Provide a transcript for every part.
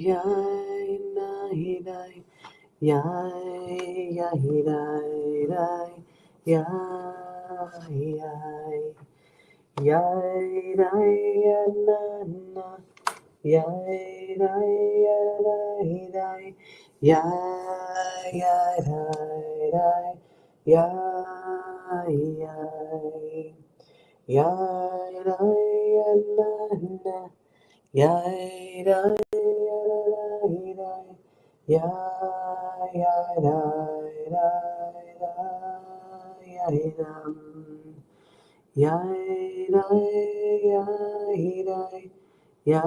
Yai nai dai, yai yai dai dai, yai yai, yai dai ya na na, yai dai ya dai dai, yai yai dai dai, yai yai, yai dai ya na na, yai dai. Ya ya da da da ya dum ya da ya da ya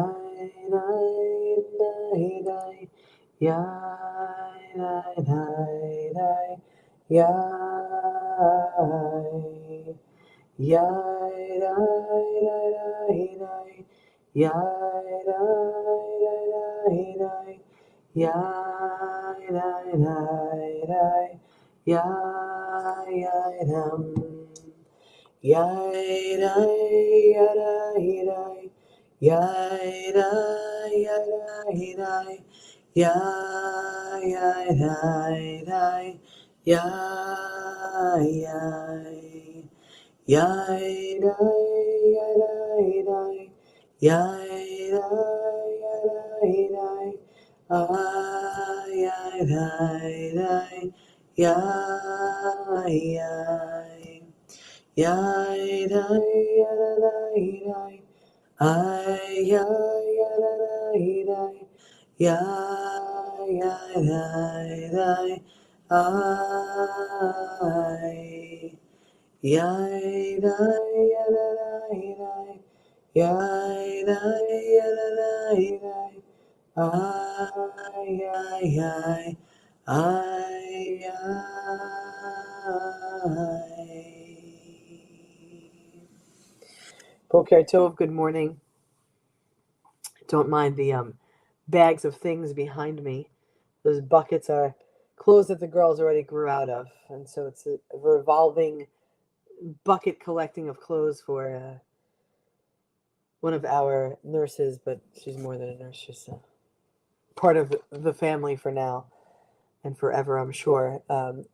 da da ya da da ya ya da da ya da da Yai, dai, dai, dai, yai, yai, dum. Yai, dai, yai, dai, yai, dai, yai, dai, yai, yai, dai, dai, yai, yai. Yai, dai, yai, dai, yai, dai, dai, ay, ay, dai, dai, yai, yai, yai, dai, yai, dai, ay, yai, yai, dai, yai, yai, dai, dai, ay. Yai, dai, yai, dai, yai, dai, yai, dai, ay, ay, ay, ay, ay. Boker Tov, good morning. Don't mind the bags of things behind me. Those buckets are clothes that the girls already grew out of, and so it's a revolving bucket collecting of clothes for one of our nurses, but she's more than a nurse. She's part of the family for now and forever, I'm sure.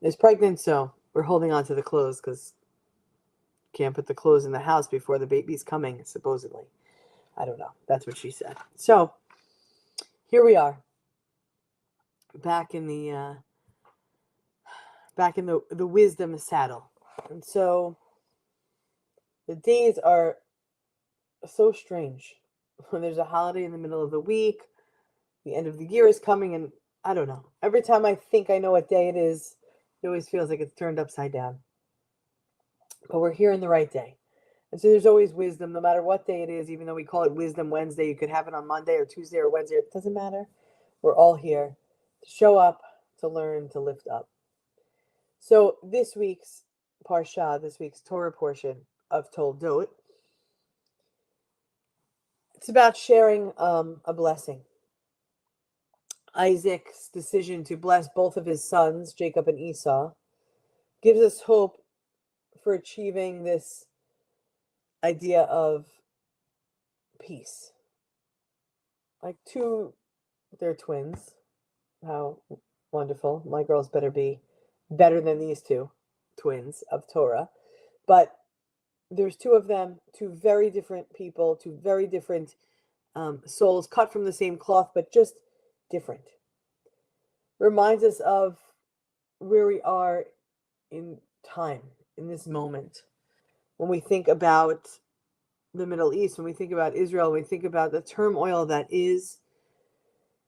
Is pregnant, so we're holding on to the clothes because can't put the clothes in the house before the baby's coming, supposedly. I don't know. That's what she said. So here we are, back in the wisdom saddle, and so the days are so strange. When there's a holiday in the middle of the week, the end of the year is coming, and I don't know. Every time I think I know what day it is, it always feels like it's turned upside down. But we're here in the right day. And so there's always wisdom, no matter what day it is, even though we call it Wisdom Wednesday. You could have it on Monday or Tuesday or Wednesday. It doesn't matter. We're all here to show up, to learn, to lift up. So this week's Parsha, this week's Torah portion of Toldot, it's about sharing a blessing. Isaac's decision to bless both of his sons, Jacob and Esau, gives us hope for achieving this idea of peace. Like they're twins. How wonderful. My girls better be better than these two twins of Torah. But there's two of them, two very different people, two very different souls, cut from the same cloth, but just different. Reminds us of where we are in time, in this moment. When we think about the Middle East, when we think about Israel, when we think about the turmoil that is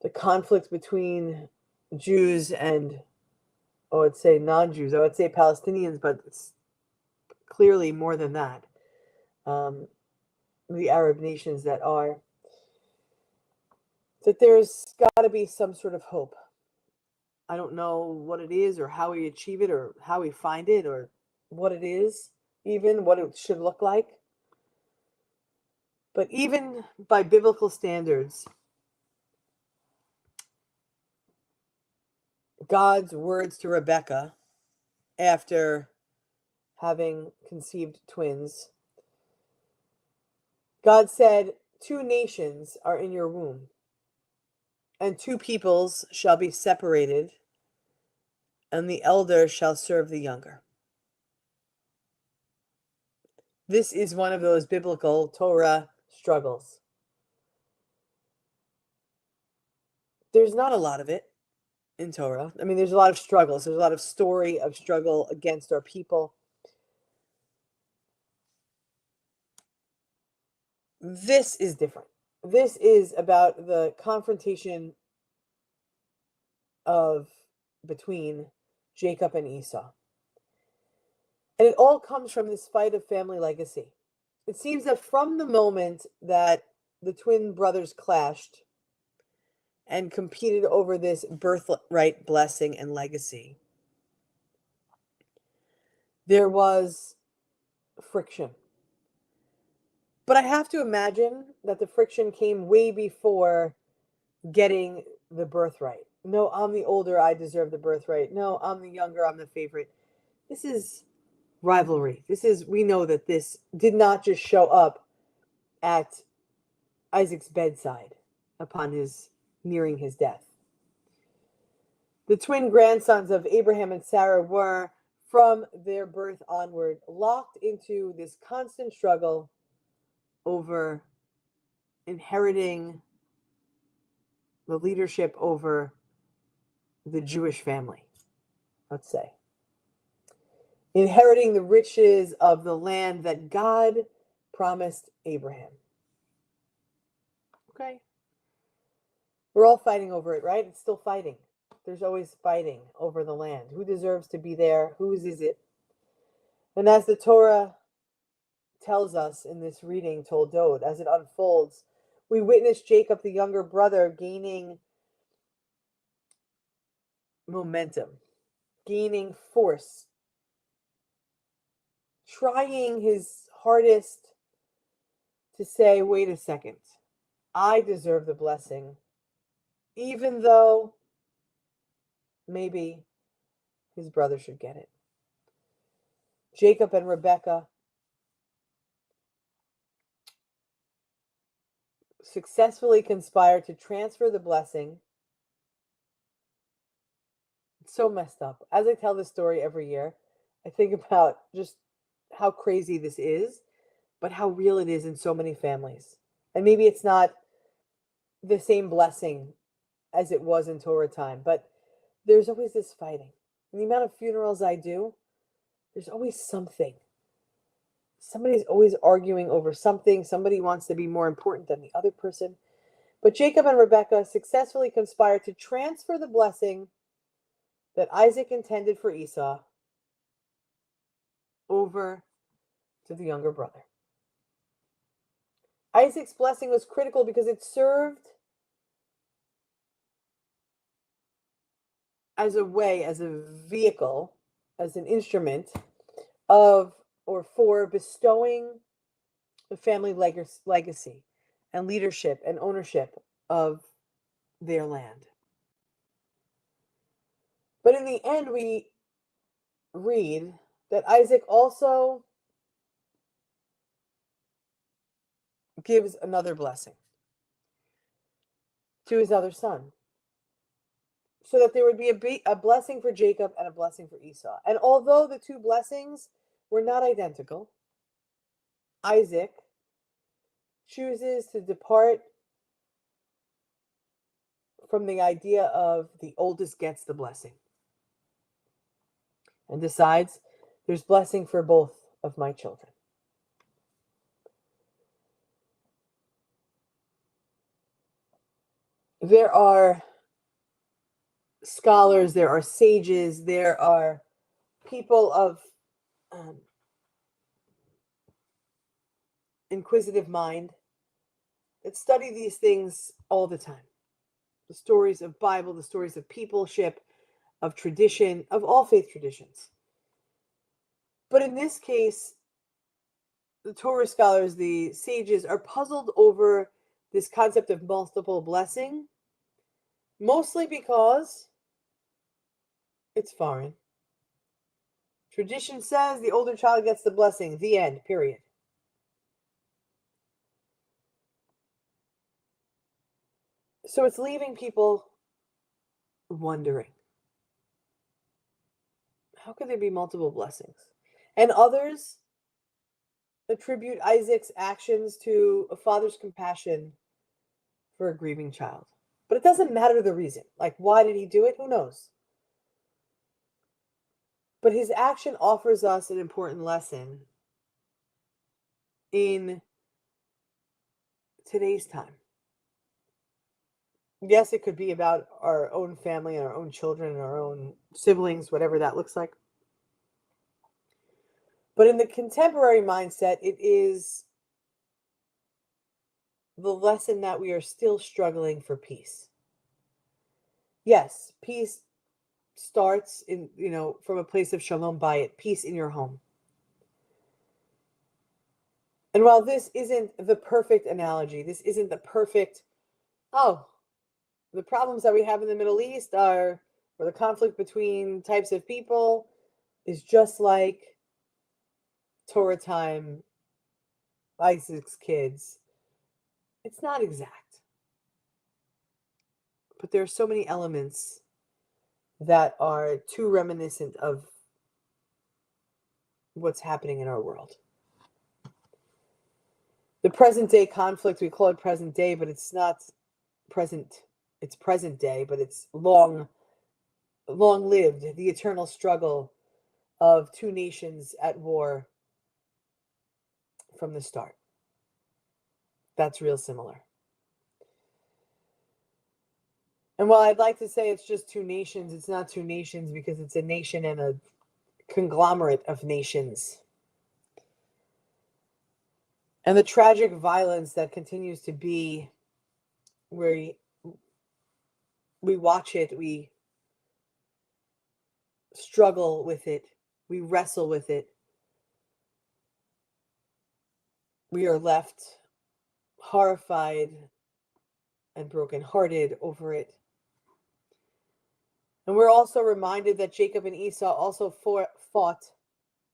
the conflict between Jews and, I would say non-Jews, I would say Palestinians, but it's clearly more than that. The Arab nations that there's got to be some sort of hope. I don't know what it is or how we achieve it or how we find it or what it is, even what it should look like. But even by biblical standards, God's words to Rebecca after having conceived twins, God said, 2 nations are in your womb. And two peoples shall be separated, and the elder shall serve the younger. This is one of those biblical Torah struggles. There's not a lot of it in Torah. I mean, there's a lot of struggles. There's a lot of story of struggle against our people. This is different. This is about the confrontation between Jacob and Esau. And it all comes from this fight of family legacy. It seems that from the moment that the twin brothers clashed and competed over this birthright blessing and legacy, there was friction. But I have to imagine that the friction came way before getting the birthright. No, I'm the older, I deserve the birthright. No, I'm the younger, I'm the favorite. This is rivalry. We know that this did not just show up at Isaac's bedside upon his nearing his death. The twin grandsons of Abraham and Sarah were, from their birth onward, locked into this constant struggle over inheriting the leadership over the Jewish family, let's say. Inheriting the riches of the land that God promised Abraham. Okay. We're all fighting over it, right? It's still fighting. There's always fighting over the land. Who deserves to be there? Whose is it? And as the Torah tells us in this reading, Toldot, as it unfolds, we witness Jacob, the younger brother, gaining momentum, gaining force, trying his hardest to say, wait a second, I deserve the blessing, even though maybe his brother should get it. Jacob and Rebekah successfully conspire to transfer the blessing. It's so messed up. As I tell this story every year, I think about just how crazy this is, but how real it is in so many families. And maybe it's not the same blessing as it was in Torah time, but there's always this fighting. And the amount of funerals I do, there's always something. Somebody's always arguing over something. Somebody wants to be more important than the other person. But Jacob and Rebekah successfully conspired to transfer the blessing that Isaac intended for Esau over to the younger brother. Isaac's blessing was critical because it served as a way, as a vehicle, as an instrument of or for bestowing the family legacy and leadership and ownership of their land. But in the end, we read that Isaac also gives another blessing to his other son, so that there would be a blessing for Jacob and a blessing for Esau. And although the two blessings were not identical, Isaac chooses to depart from the idea of the oldest gets the blessing and decides there's blessing for both of my children. There are scholars, there are sages, there are people of inquisitive mind that study these things all the time. The stories of Bible, the stories of peopleship, of tradition, of all faith traditions. But in this case, the Torah scholars, the sages, are puzzled over this concept of multiple blessing, mostly because it's foreign. Tradition says the older child gets the blessing, the end, period. So it's leaving people wondering, how could there be multiple blessings? And others attribute Isaac's actions to a father's compassion for a grieving child. But it doesn't matter the reason. Like, why did he do it? Who knows? But his action offers us an important lesson in today's time. Yes, it could be about our own family and our own children and our own siblings, whatever that looks like. But in the contemporary mindset, it is the lesson that we are still struggling for peace. Yes, peace starts in, from a place of shalom bayit, peace in your home. And while this isn't the perfect analogy, this isn't the perfect, the problems that we have in the Middle East or the conflict between types of people is just like Torah time, Isaac's kids. It's not exact. But there are so many elements that are too reminiscent of what's happening in our world. The present day conflict, we call it present day, but it's not present. It's present day, but it's long lived, the eternal struggle of two nations at war from the start. That's real similar. And while I'd like to say it's just two nations, it's not two nations because it's a nation and a conglomerate of nations. And the tragic violence that continues to be where we watch it, we struggle with it, we wrestle with it. We are left horrified and brokenhearted over it. And we're also reminded that Jacob and Esau also fought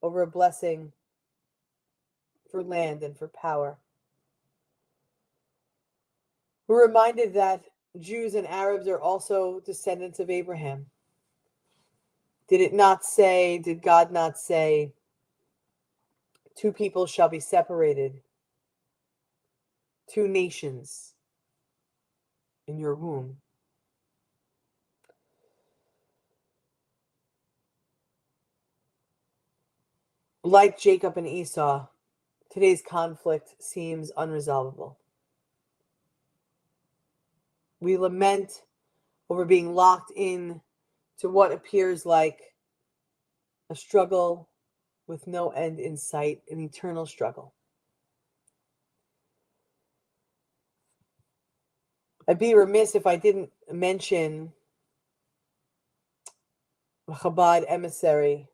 over a blessing for land and for power. We're reminded that Jews and Arabs are also descendants of Abraham. Did God not say, two people shall be separated, two nations in your womb? Like Jacob and Esau, today's conflict seems unresolvable. We lament over being locked in to what appears like a struggle with no end in sight, an eternal struggle. I'd be remiss if I didn't mention the Chabad emissary,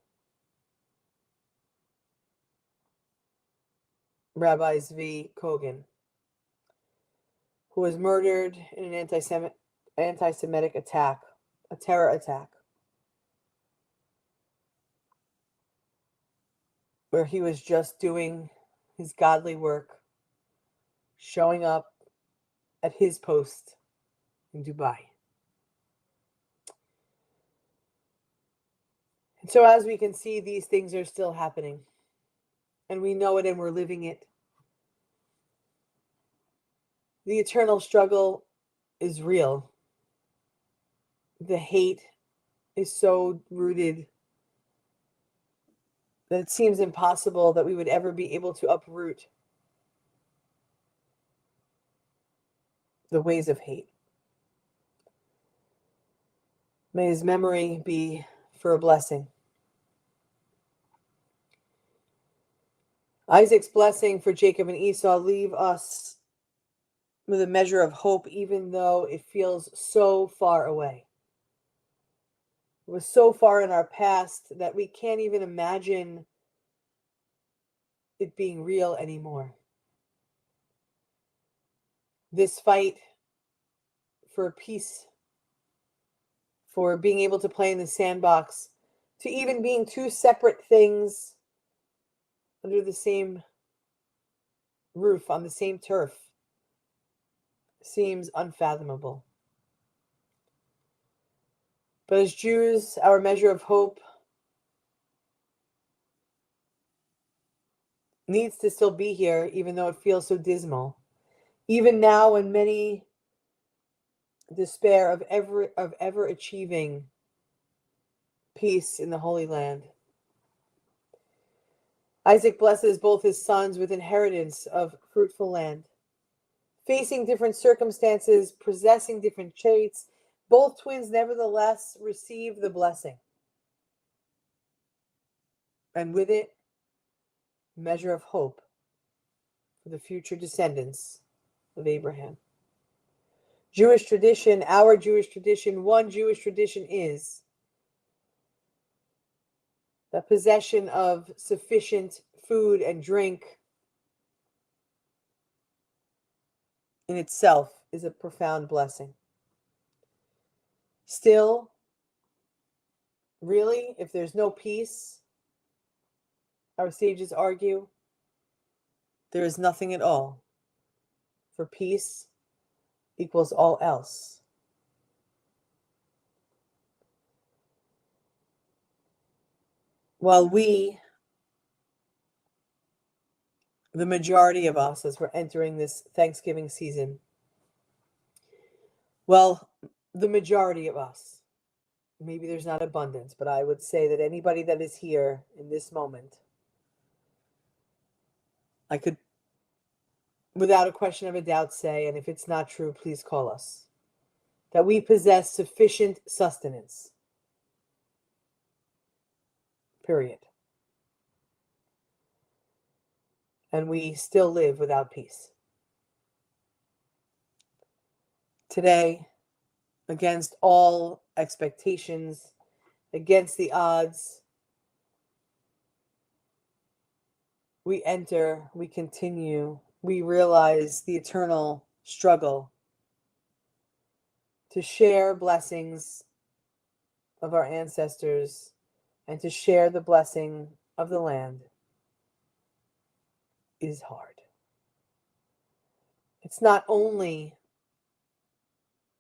Rabbi Zvi Kogan, who was murdered in an anti-Semitic attack, a terror attack, where he was just doing his godly work, showing up at his post in Dubai. And so as we can see, these things are still happening. And we know it and we're living it. The eternal struggle is real. The hate is so rooted that it seems impossible that we would ever be able to uproot the ways of hate. May his memory be for a blessing. Isaac's blessing for Jacob and Esau leave us with a measure of hope, even though it feels so far away. It was so far in our past that we can't even imagine it being real anymore. This fight for peace, for being able to play in the sandbox, to even being two separate things under the same roof, on the same turf, seems unfathomable. But as Jews, our measure of hope needs to still be here, even though it feels so dismal. Even now, when many despair of ever achieving peace in the Holy Land, Isaac blesses both his sons with inheritance of fruitful land. Facing different circumstances, possessing different traits, both twins nevertheless receive the blessing. And with it, measure of hope for the future descendants of Abraham. Jewish tradition, our Jewish tradition, one Jewish tradition is the possession of sufficient food and drink in itself is a profound blessing. Still, really, if there's no peace, our sages argue, there is nothing at all. For peace equals all else. While we, the majority of us, as we're entering this Thanksgiving season, well, the majority of us, maybe there's not abundance, but I would say that anybody that is here in this moment, I could, without a question of a doubt, say, and if it's not true, please call us, that we possess sufficient sustenance. Period. And we still live without peace. Today, against all expectations, against the odds, we enter, we continue, we realize the eternal struggle to share blessings of our ancestors and to share the blessing of the land is hard. It's not only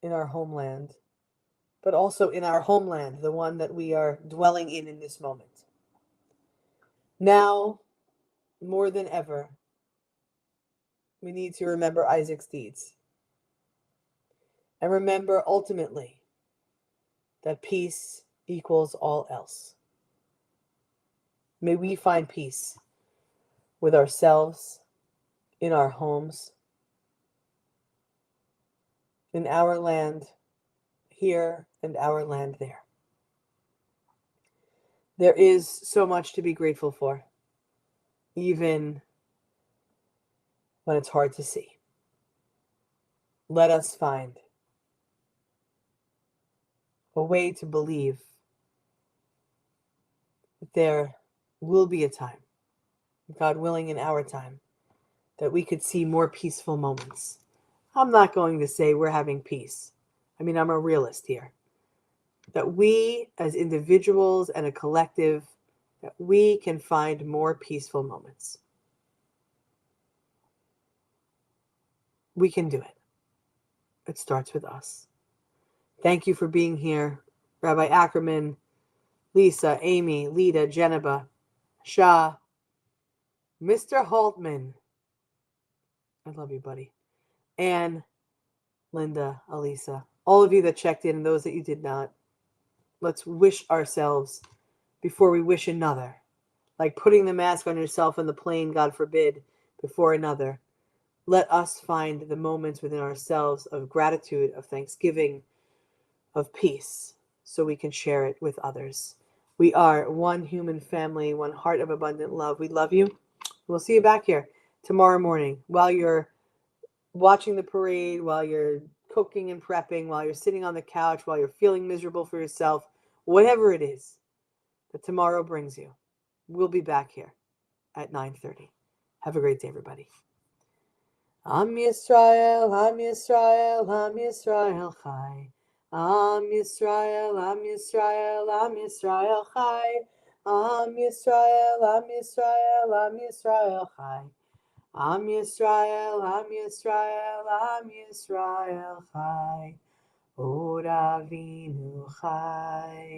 in our homeland, but also in our homeland, the one that we are dwelling in this moment. Now, more than ever, we need to remember Isaac's deeds. And remember ultimately that peace equals all else. May we find peace with ourselves, in our homes, in our land here and our land there. There is so much to be grateful for, even when it's hard to see. Let us find a way to believe that there will be a time, God willing in our time, that we could see more peaceful moments. I'm not going to say we're having peace. I mean, I'm a realist here. That we as individuals and a collective, that we can find more peaceful moments. We can do it. It starts with us. Thank you for being here, Rabbi Ackerman, Lisa, Amy, Lita, Geneva, Shah, Mr. Haltman. I love you, buddy. Anne, Linda, Elisa, all of you that checked in and those that you did not. Let's wish ourselves before we wish another. Like putting the mask on yourself on the plane, God forbid, before another. Let us find the moments within ourselves of gratitude, of thanksgiving, of peace, so we can share it with others. We are one human family, one heart of abundant love. We love you. We'll see you back here tomorrow morning while you're watching the parade, while you're cooking and prepping, while you're sitting on the couch, while you're feeling miserable for yourself, whatever it is that tomorrow brings you. We'll be back here at 9:30. Have a great day, everybody. Am Yisrael, Am Yisrael, Am Yisrael Chai. Am Yisrael, Am Yisrael, Am Yisrael Chai. Am Yisrael, Am Yisrael, Am Yisrael Chai. Am Yisrael, Am Yisrael, Am Yisrael Chai. Od Avinu Chai.